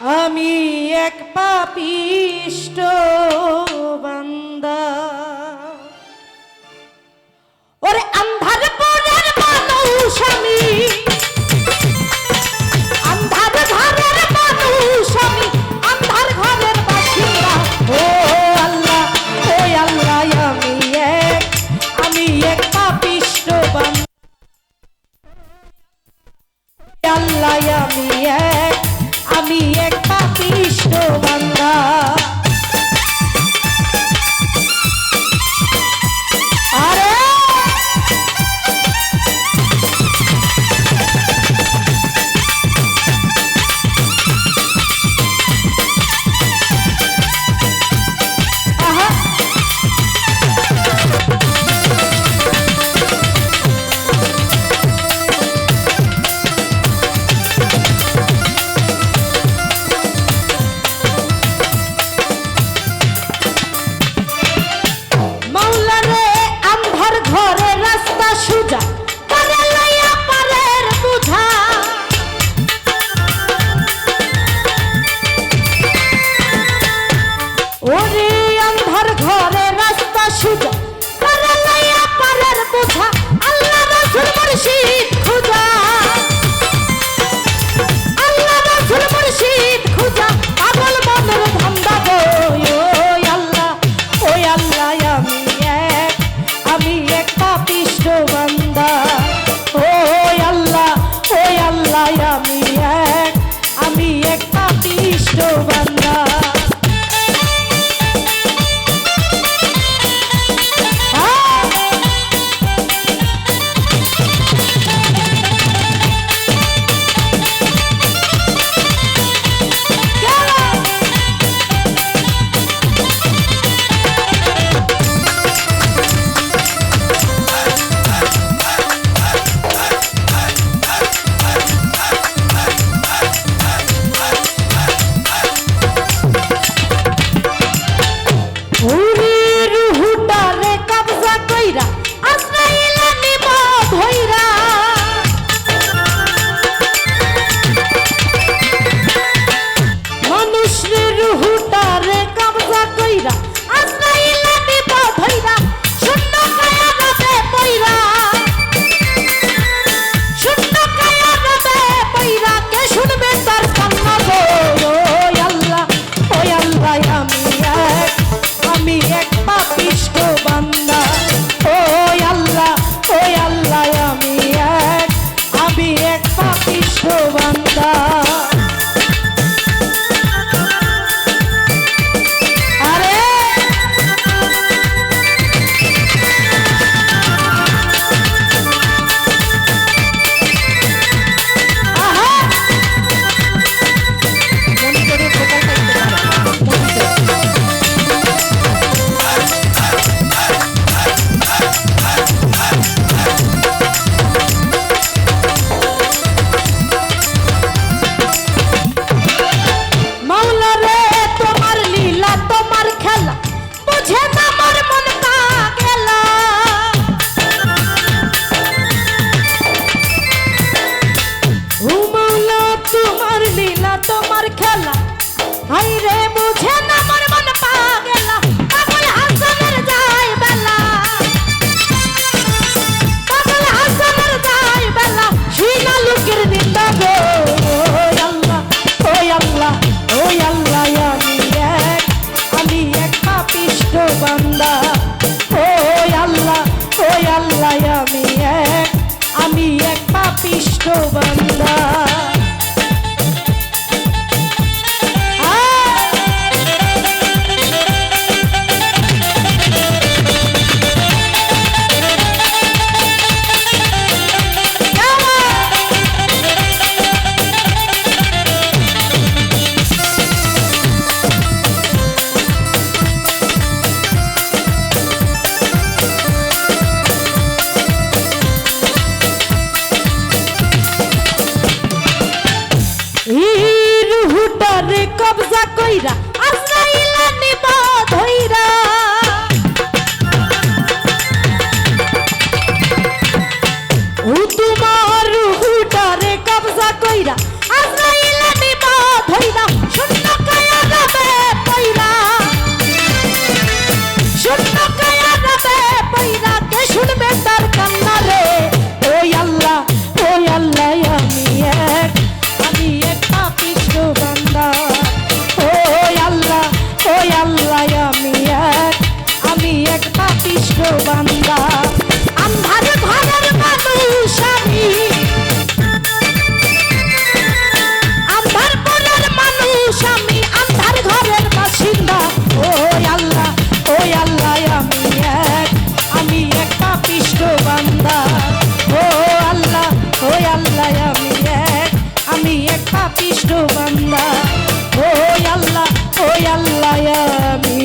আমি এক পাপিষ্ট বান্দা, ওরে আন্ধার পরের মানুষ আমি, আন্ধার ঘরের মানুষ আমি, আন্ধার ঘরের বাসিন্দা। ও আল্লাহ, ও আল্লাহ, আমি এক পাপিষ্ট বান্দা। আল্লাহ, আমি এক পাপিষ্ট বান্দা। আরে আমি এক পাপিষ্ট বান্দা। আমি এক পাপিষ্ট বান্দা। কবজা কইরা আজরাইলা নিবা ধইরা, ও তোমার রূহটারে কবজা কইরা আজরাইলা নিবা ধইরা শূন্য কায়া রাবে পইরা শূন্য কায়া রাবে পইরা কে শুনবে তার কান্না রে ওই আল্লাহ আমি এক পাপিষ্ঠ বান্দা ওই আল্লাহ আমি এক পাপিষ্ঠ বান্দা আন্ধার ঘরের মানুষ আমি আন্ধার ঘরের মানুষ আমি আন্ধার ঘরের বাসিন্দা ওই আল্লাহ আমি এক পাপিষ্ঠ বান্দা ও আল্লাহ আমি এক পাপিষ্ঠ বান্দা ওই আল্লাহ আমি